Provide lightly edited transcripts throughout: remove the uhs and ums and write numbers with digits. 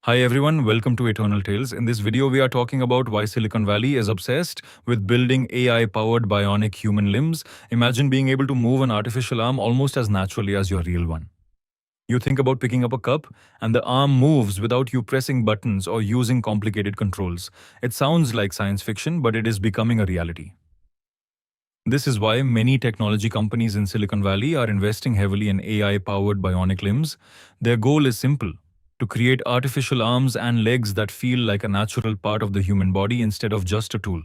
Hi everyone, welcome to Eternal Tales. In this video, we are talking about why Silicon Valley is obsessed with building AI-powered bionic human limbs. Imagine being able to move an artificial arm almost as naturally as your real one. You think about picking up a cup, and the arm moves without you pressing buttons or using complicated controls. It sounds like science fiction, but it is becoming a reality. This is why many technology companies in Silicon Valley are investing heavily in AI-powered bionic limbs. Their goal is simple: to create artificial arms and legs that feel like a natural part of the human body instead of just a tool.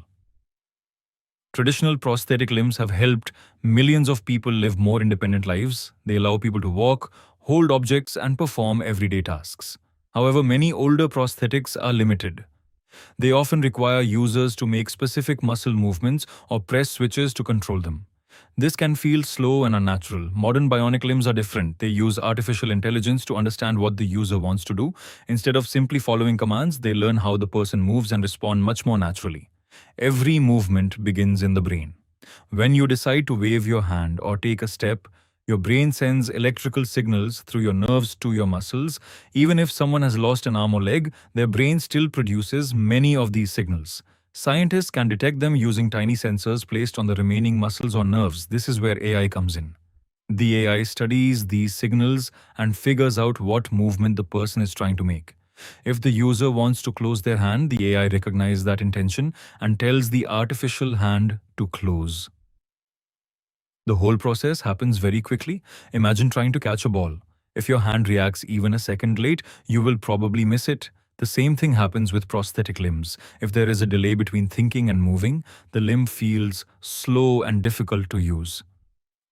Traditional prosthetic limbs have helped millions of people live more independent lives. They allow people to walk, hold objects, and perform everyday tasks. However, many older prosthetics are limited. They often require users to make specific muscle movements or press switches to control them. This can feel slow and unnatural. Modern bionic limbs are different. They use artificial intelligence to understand what the user wants to do. Instead of simply following commands, they learn how the person moves and respond much more naturally. Every movement begins in the brain. When you decide to wave your hand or take a step, your brain sends electrical signals through your nerves to your muscles. Even if someone has lost an arm or leg, their brain still produces many of these signals. Scientists can detect them using tiny sensors placed on the remaining muscles or nerves. This is where AI comes in. The AI studies these signals and figures out what movement the person is trying to make. If the user wants to close their hand, the AI recognizes that intention and tells the artificial hand to close. The whole process happens very quickly. Imagine trying to catch a ball. If your hand reacts even a second late, you will probably miss it. The same thing happens with prosthetic limbs. If there is a delay between thinking and moving, the limb feels slow and difficult to use.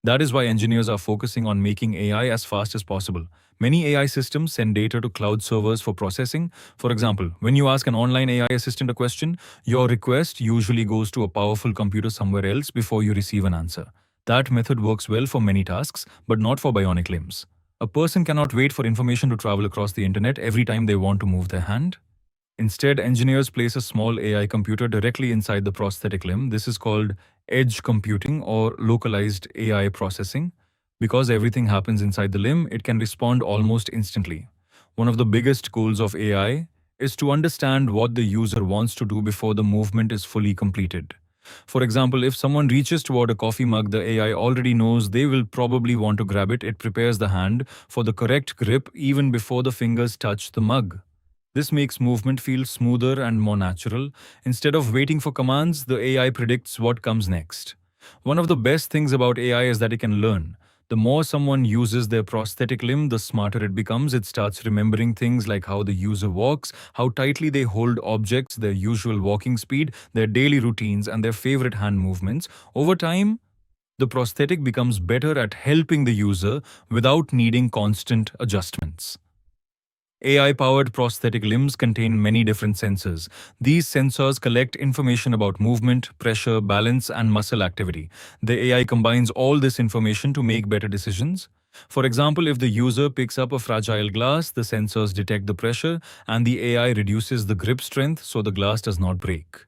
That is why engineers are focusing on making AI as fast as possible. Many AI systems send data to cloud servers for processing. For example, when you ask an online AI assistant a question, your request usually goes to a powerful computer somewhere else before you receive an answer. That method works well for many tasks, but not for bionic limbs. A person cannot wait for information to travel across the internet every time they want to move their hand. Instead, engineers place a small AI computer directly inside the prosthetic limb. This is called edge computing or localized AI processing. Because everything happens inside the limb, it can respond almost instantly. One of the biggest goals of AI is to understand what the user wants to do before the movement is fully completed. For example, if someone reaches toward a coffee mug, the AI already knows they will probably want to grab it. It prepares the hand for the correct grip even before the fingers touch the mug. This makes movement feel smoother and more natural. Instead of waiting for commands, the AI predicts what comes next. One of the best things about AI is that it can learn. The more someone uses their prosthetic limb, the smarter it becomes. It starts remembering things like how the user walks, how tightly they hold objects, their usual walking speed, their daily routines, and their favorite hand movements. Over time, the prosthetic becomes better at helping the user without needing constant adjustments. AI-powered prosthetic limbs contain many different sensors. These sensors collect information about movement, pressure, balance, and muscle activity. The AI combines all this information to make better decisions. For example, if the user picks up a fragile glass, the sensors detect the pressure, and the AI reduces the grip strength so the glass does not break.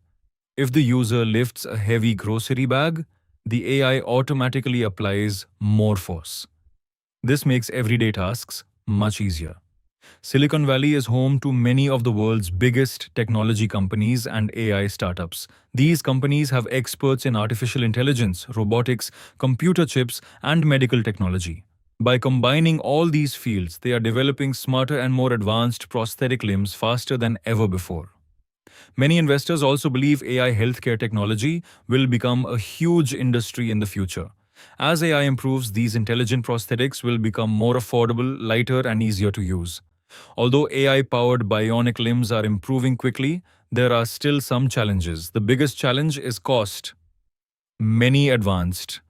If the user lifts a heavy grocery bag, the AI automatically applies more force. This makes everyday tasks much easier. Silicon Valley is home to many of the world's biggest technology companies and AI startups. These companies have experts in artificial intelligence, robotics, computer chips, and medical technology. By combining all these fields, they are developing smarter and more advanced prosthetic limbs faster than ever before. Many investors also believe AI healthcare technology will become a huge industry in the future. As AI improves, these intelligent prosthetics will become more affordable, lighter, and easier to use. Although AI-powered bionic limbs are improving quickly, there are still some challenges. The biggest challenge is cost. Many advanced